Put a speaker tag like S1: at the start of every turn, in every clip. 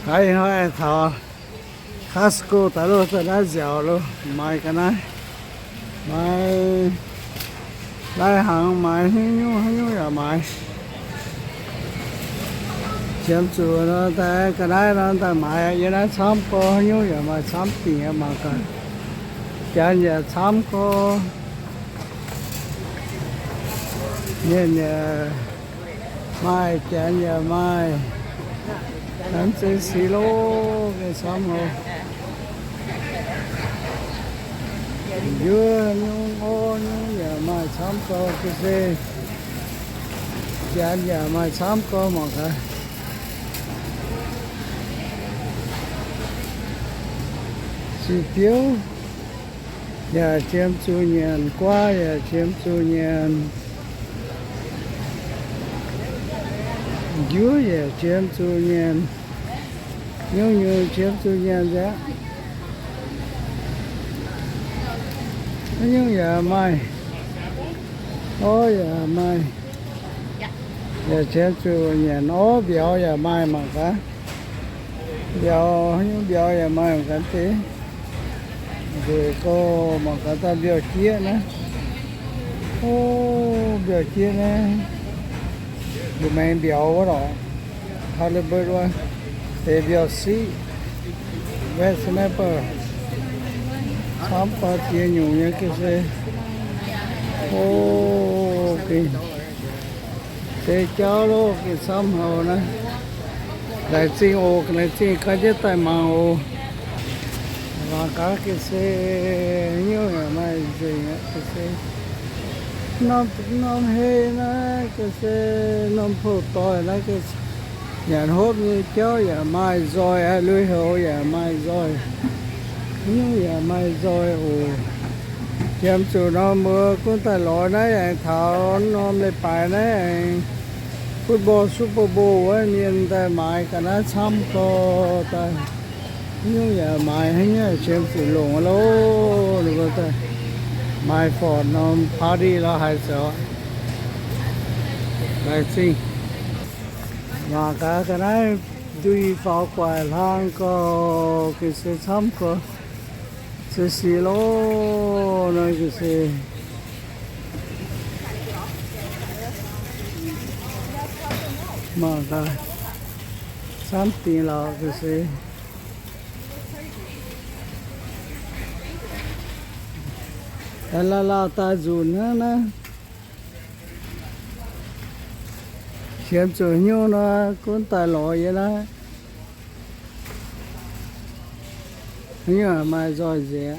S1: cái hỏi thọ Costco tại lúc tôi đã giàu luôn mai cái này mai đây hàng mai hình như là mai chiếm chủ nó tại cái này nó tại mai vậy nó sắm có hình như là mai sắm tiền mà cái nhà sắm có nên mai cái nhà mai anh sẽ xí lô cái sắm rồi dưa nhung ô nhung nhà mai sắm có cái gì cái nhà mai sắm có mà cái chi phiếu nhà chiếm chủ nhận qua nhà chiếm chủ nhận dưới nhà chiếm chủ nhận như chiếm chủ nhận đó như nhà mai ô nhà mai nhà chiếm chủ nhận ô biểu nhà mai mà cả biểu như biểu nhà mai mà cả thế rồi có mà cả ta biểu chia nữa ô biểu chia này tụi mình biểu quá rồi hai mươi bữa rồi để biểu sĩ về sniper sắm bao chia nhiều như cái gì ô cái để cho luôn cái sắm hồ này lại chi ô cái này chi cái gì tại mà ô và cả cái xe như là mai gì cái xe nó hay nó cái xe nó phụ tỏi nó cái nhà hốt như cháu nhà mai rồi lưới hồ nhà mai rồi như nhà mai rồi ồ chém chủ nó mưa cũng tại lối đấy thảo nó lấy bài đấy football Super Bowl ấy miền tại mai cả nó xăm co tại như nhà mai hay nhá chém chủ lồng lô được rồi mai phò nó party là hay sợ lại xin mà cả cái này duy pháo quài lang có cái sự sắm có sự xì lô này cái sự mà cả sắm tiền là cái sự là ta dùn nữa nè xem chủ nhau nó cũng tài lỗi vậy đó nhưng mà mai rồi dễ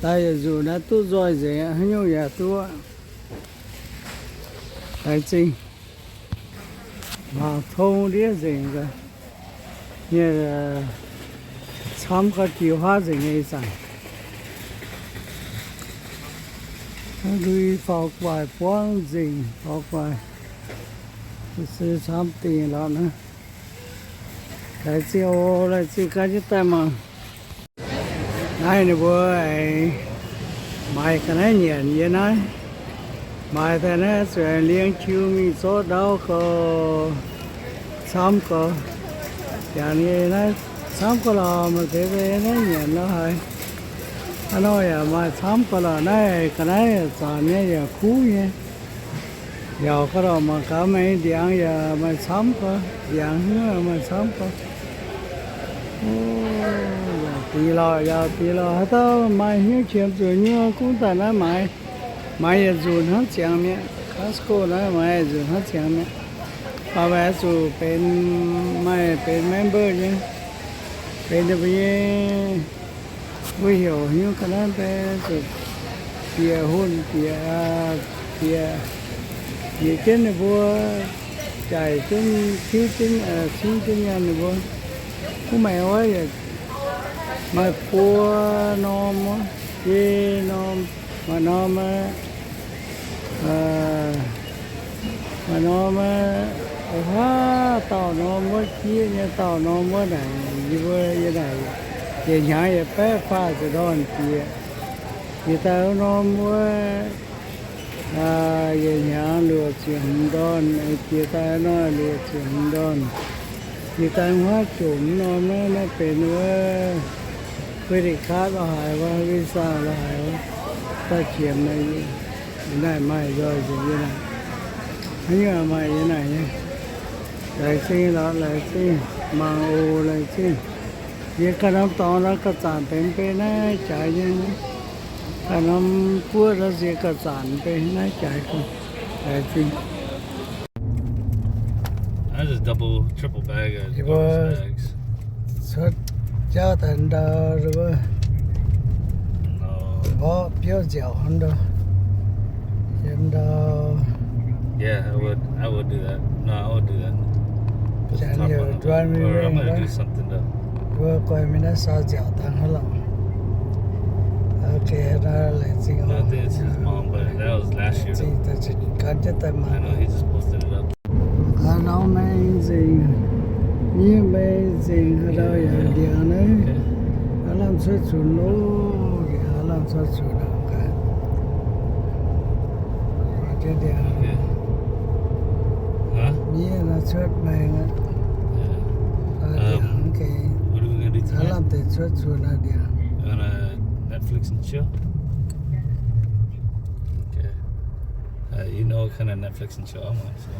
S1: tại dù nó tu rồi dễ nhưng mà tu tại gì mà thông đi gì rồi như là xóm có chịu hóa gì ngay rằng đi phao quài quang gì phao quài sự sắm tiền đó nữa cái chiều là chỉ cái gì ta mà này nè bữa mai cái này nhện vậy này mai thế này sẽ liên chiêu mi số đâu có sắm có cái này nó sắm có là mà thế về nó nhện nó hay anh nói mà sắm có là này cái này sản nhé giờ cũ nhé giờ có rồi mà cả mấy điện giờ mà sắm có điện nữa mà sắm có giờ tí lo hết tao mai hiếu chuyện rồi như cũng tại nó mai giờ dùn hết chuyện mẹ Costco nó mai dùn hết chuyện mẹ bà bé dù bên mai bên member nhé bên được với vui hiểu như cái đó bé rồi tiền hôn tiền vì trên này vua chạy trên khí trên nhà này vua cũng mẹ quá vậy mà vua nó cái nó mà nó hóa tàu nó mới chia như tàu nó mới này như này thì nhà vậy bé pha từ đó thì người ta nó mới về nhà lừa chuyện đòn người ta nó lừa chuyện đòn chỉ tăng hóa chủng nóเป็นว่าวิธีคาดว่าหายว่าวิซ่าว่าหายว่าตาเขียมในได้ไม่ย่อยสิยังไงอันนี้ไม่ยังไงเนี่ยหลายสิ่งหลายสิ่งมาโอหลายสิ่งยังขนมตอนแล้วก็จานเป็นนะจ่ายยังขนมพูดแล้วเสียก็จานเป็นนะจ่ายคนหลายสิ่ง
S2: I just triple bag of
S1: It
S2: garbage
S1: was-
S2: bags.
S1: สุดเจ้าตันดาหรือว่า
S2: No.
S1: เพราะเปรี้ยวเจียวหันดาเย็นดา
S2: Yeah, I would do that. No, I would do that. Put the
S1: Can
S2: top
S1: you
S2: on it.
S1: drive me
S2: Or I'm
S1: around,
S2: gonna do
S1: right?
S2: something to.
S1: ว่าก้อยไม่ได้ซาเจียวตังหันหลังโอเคได้เลยจริง
S2: I think it's his mom, but that was last year.
S1: จริง
S2: Though.
S1: แต่จะการจะแต่มา
S2: I know he just posted it up.
S1: ข้าน้องไม่จริงนี่ไม่จริงเราอย่างเดียวนะ
S2: Okay.
S1: อาลัมช่วยชุนโลกอาลัมช่วยชุนเอากันจะเดียว
S2: Okay. Huh?
S1: นี่เราช่วยไม่งั้น
S2: Yeah.
S1: เดียวโอเค
S2: What are we gonna do
S1: อาลัม
S2: tonight?
S1: แต่ช่วยชุนเอาเดียว
S2: Gonna Netflix and chill. Okay. You know what kind of Netflix and chill I want, so.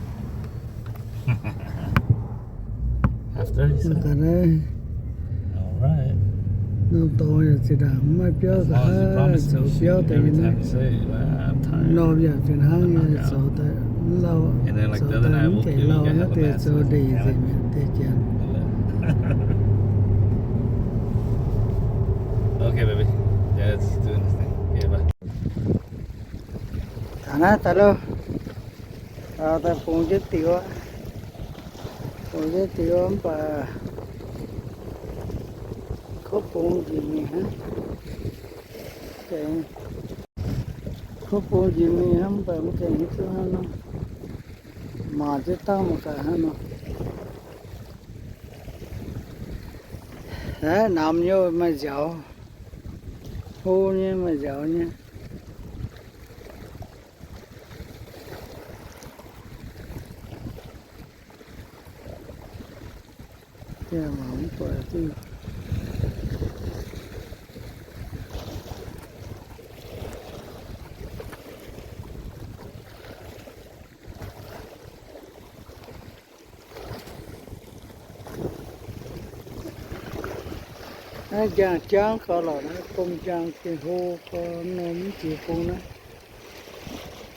S2: After you
S1: มัน
S2: said.
S1: ก็ได้
S2: All right.
S1: น้องโตอย่างสิดังไม่เปรี้ยว
S2: As
S1: แต่
S2: long as you promise
S1: เจ้า
S2: me
S1: เปรี้ยวแต่
S2: every
S1: ยังไง
S2: time you say, I'm tired.
S1: เราอยากเป็นห้างเนี่ยโซแต่เรา
S2: And then like
S1: โซ
S2: the other
S1: แต่
S2: night I
S1: ไม่
S2: woke
S1: เก่
S2: you
S1: เรา
S2: up, you
S1: เนี่ย
S2: got
S1: แต่
S2: hella
S1: โซ
S2: mad, so
S1: ดีสิ
S2: damn
S1: แต่เจียน
S2: Okay, baby. Yeah, it's doing this thing. Okay, bye.
S1: ฐานะแต่เราแต่ปงจะติ๋วปงจะติ๋วป่ะเขาปงจริงไหมฮะเก่งเขาปงจริงไหมฮะป่ะมันเก่งที่สุดฮะเนาะมาจะตั้งมากันฮะเนาะน้ำเยอะไม่เจ้าหูเนี่ยไม่เจ้าเนี่ย Yeah, mom, but I do. Nó chàng chán có là nó công chàng cái hô có nấm chỉ cũng nó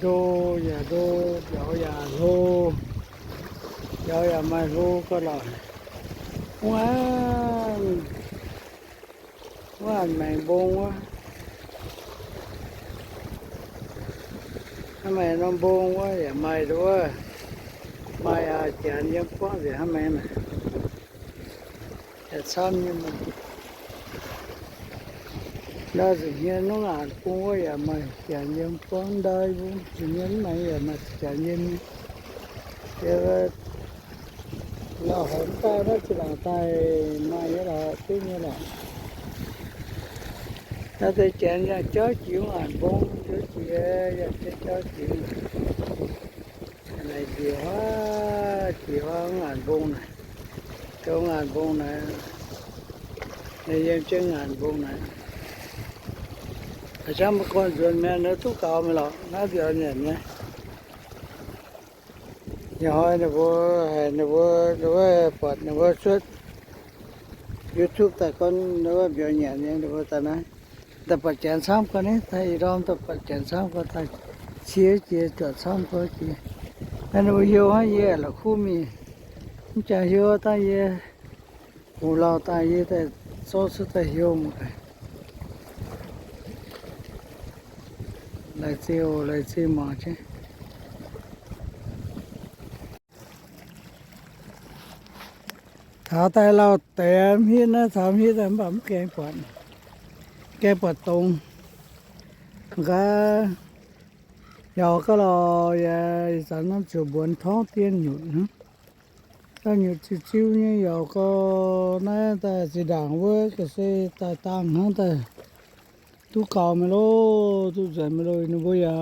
S1: đô dạo ya mai hô có là ngoan ngoan mày buồn quá mày nó buồn quá vậy mày đó mày chán giấc quá vậy hả mày này xong nhưng mà đó tự nhiên nó ngạt buồn quá vậy mày chán giấc quá đây buồn tự nhiên mày vậy mà chán giấc vậy nó hổng tay đó chỉ là tay mai đó là cái như là nó tới chén ra chó chịu ảnh bốn chó chịu ra cái chó chịu này chịu hóa ảnh bốn này chỗ ảnh bốn này này dân chân ảnh bốn này ở trong một con ruộng mẹ nó tú cao mà lọ nó giờ nhận nhé nhà hỏi nó vô bật nó vô suốt YouTube ta con nó vô biểu nhẹ nhẹ nó vô ta nói tập bật chén xong con ấy thầy rom tập bật chén xong con thầy chia trở xong con chia nên nó vô hay gì là khu mì chả vô ta gì hù lao ta gì ta số số ta vô một cái lại siêu mà chứ thảo tayเราแต่พี่นะถามพี่แต่ผมแกงปวดตรงก็giờ cái lò giờ nó chịu buồn thoát tiền nhụt nữa ta nhụt chiêu như giờ có nãy ta chỉ đảng với cái xe ta tăng hơn ta tu cầu mày lô tu dậy mày lô nó bây giờ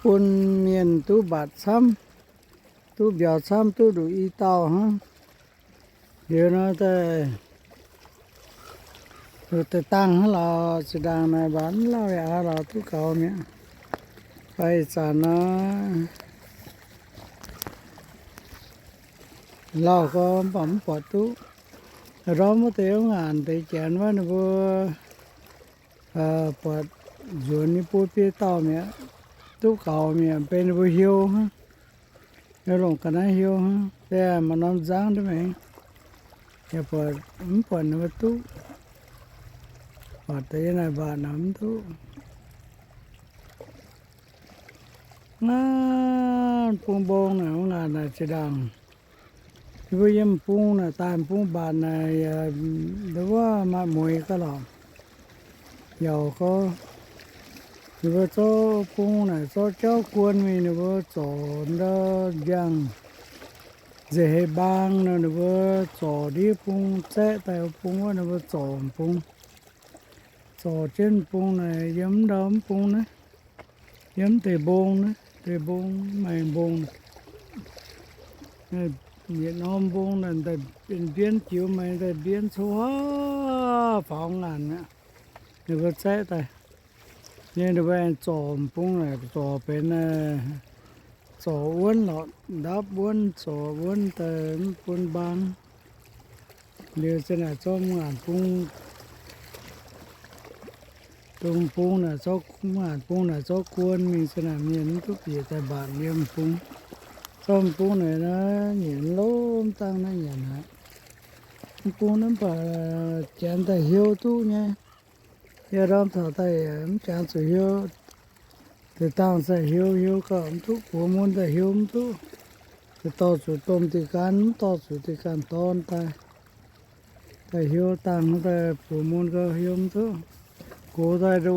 S1: buồn miền tu bạt xăm tu bèo xăm tu đủ y tàu hả เดี๋ยวนะแต่ตั้งให้เราจะดังในบ้านเราอย่าเราทุกเขาเนี่ยไปจานนะเราก็ปั๊มปอดทุเราไม่เที่ยวงานแต่เขียนว่าเนี่ยปอดอยู่นี่พูดพี่ต่อเนี่ยทุกเขาเนี่ยเป็นผู้หิวฮะแล้วลงกันนะหิวฮะแต่มันน้ำจังได้ไหมอย่าปอดเนี่ยทุกปอดแต่ยังไงบ้านน้ำทุกงานปุงบงเนี่ยงานน่ะจะดังที่ว่ายังปุงน่ะตามปุงบ้านน่ะหรือว่ามามวยก็หรอกเยาก็หรือว่าเจ้าปุงน่ะเจ้าควรมีหรือว่าจอดเดินยังจะให้บางน่ะหรือว่าจอดที่ปุงแจ๊แต่ปุงว่าหรือว่าจอดปุงจอดเช่นปุงน่ะย้ำดำปุงนะย้ำแต่บงนะแต่บงไม่บงViệt Nam buông là tại biến chiếu mày tại biến số phóng ngàn á được có chết tại nên được bên trộm buông này trộm bên trộm uốn lọt đáp uốn trộm uốn tới buôn bán điều trên là cho ngàn buông tung buông là cho ngàn buông là cho quân mình sẽ làm miếng thuốc gì tại bản liêm buông tômปูnày nó nhìn lố tăng nó nhìn hảปูnó bảo chén tay hiếu tu nha giờ đó thở tay chén sự hiếu thì tăng sẽ hiếu cả ông tu của muốn tay hiếu ông tu thì to chủ tôm thì cán to chủ thì cán to tay hiếu tăng tay của muốn có hiếu ông tu của tay đó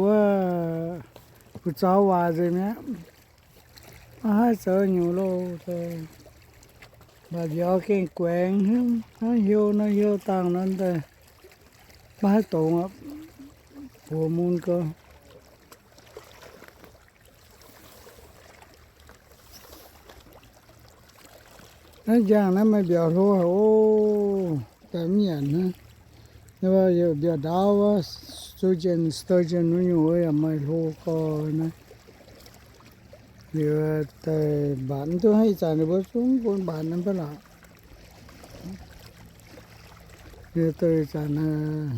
S1: của cháu hòa rồi nhé hai sợ nhiều lô thì bà do cái quen nó hiu tăng nên thì ba tụng á của môn cơ nó giang nó mới biểu thôi ô cảm nhận ha nhưng mà giờ biểu đau á sturgeon nó nhiều ấy mà lô coi này giờ tại bạn tôi hay chạy được xuống con bạn nó phải là giờ tôi chạy là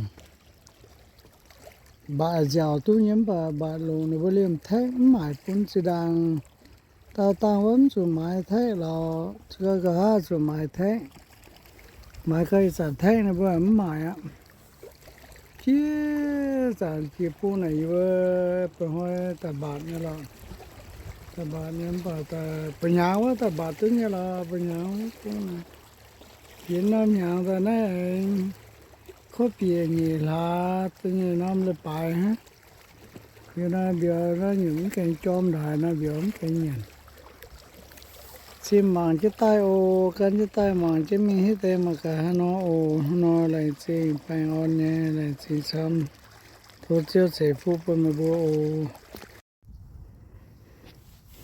S1: bà giàu tôi nhắm bà lùn nó phải liềm thế mãi cũng chỉ đang tao vẫn rồi mãi thế là cái ha rồi mãi thế mãi cái chạy thế nó phải mãi á kia chạy kia pu này vừa hồi tại bạn như là ta bạn em bảo ta bên nhà quá ta bảo tức như là bên nhà cũng là hiện năm nhà ta này có bìa nhỉ là tự nhiên năm là bài ha giờ nó giờ nó những cái chôm đài nó biểu cái nhìn chim màng cái tai ô cái tai màng cái mi hết đây mà cả nó ô nó lại chỉ phải on nhé lại chỉ xăm thôi chưa sẽ phụ bên mà bố ô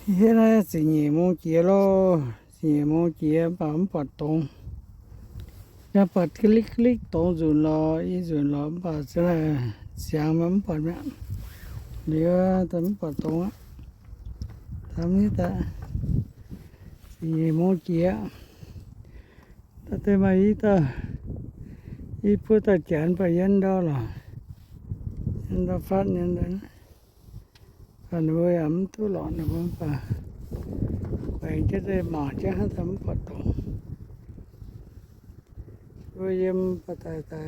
S1: hiện nay chỉ nhỉ mua chia lo chỉ mua chia bấm bật tông nhà bật click tông rồi lo bà sẽ là sáng bấm bật mẹ đưa tấm bật tông á tấm như ta chỉ mua chia ta tới mấy ta ít phút ta chán phải dân đó là dân đó phát nhân đấy phần nuôi ấm tú lọn này vẫn phải vậy chứ đây mỏ chứ hết tấm Phật tổ nuôi em phải tại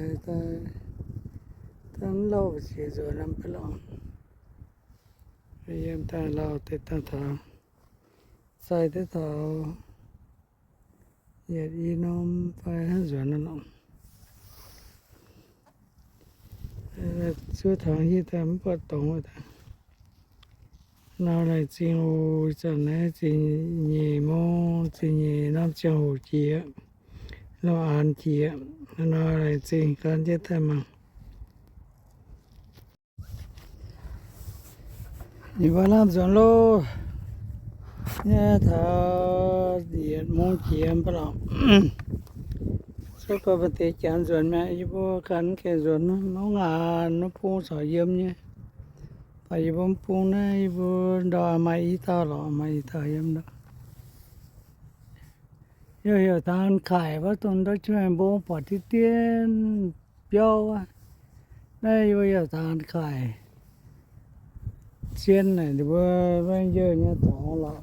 S1: tấm lâu chỉ rồi làm cái lọn nuôi em ta lâu thì ta thở sai tới thở giờ đi nó phải hết rồi nó lọn chưa thở như tấm Phật tổ rồi ta nó là chỉ hồ chẳng lẽ chỉ nhì mô chỉ nhì năm triệu hồ chia nó ăn chia nó là chỉ cần chết thôi mà như vậy làm gì lo nhớ thà điện mô chia em phải làm số có vấn đề chán ruộng mẹ ý bố cắn cái ruộng nó ngà nó phun sỏi yếm nhé phải ý bố phun nó ý bố đòi mày ý tao lọ mày ý tao yếm đó hiểu thằng khải và tuần đó chuyện bố bỏ tí tiền béo á đây bây thằng khải chiên này thì bây giờ nhá tỏ lọ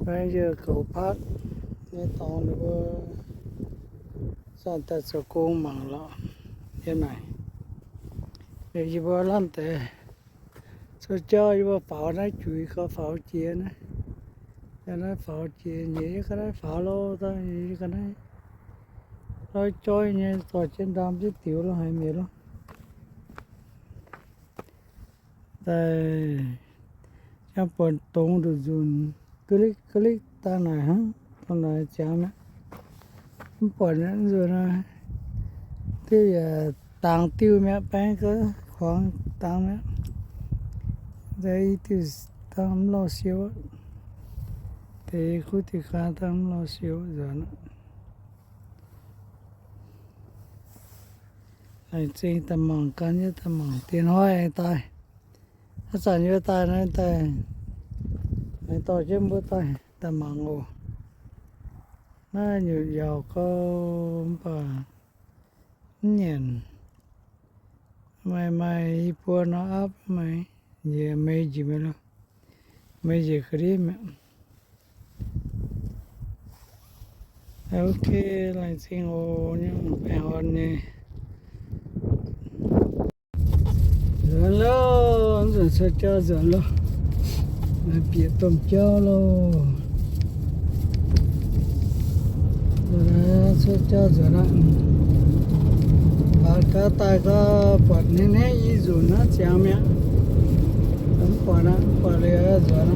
S1: bây giờ cầu phát nhá tỏ được sao ta sẽ cung bằng lọ thế này để chỉ bữa lắm thế sao cho chỉ bữa pháo đấy chui có pháo chia này cho nó pháo chia nhỉ cái đấy pháo lô thôi nhỉ cái đấy rồi trôi nhỉ tỏi trên đám chứ tiểu là hay mệt lắm đây trong phần tông được dùng click ta này hả con này chạm á phần nó rồi là thế là tàng tiêu mẹ bán có khoảng tàng mẹ đây thì tàng lo xíu thì khu thì khá tàng lo xíu rồi nó này trên tầm mỏng cắn như tầm mỏng tiền hoài tay nó sản như tay này tay này to chứ bữa tay tầm mỏng ngủ nó nhiều dầu có và nhìn mày bữa nó áp mày giờ mày gì mà lo mày gì cái mẹ ok lại xin ô nhưng phải hơn nè rồi lo rồi sao cho rồi lo là biệt tôm cho lo rồi sao cho rồi đó bà cá tai có bọt nên ấy dù nó chả mẹ đóng quả đó quả lừa rồi đó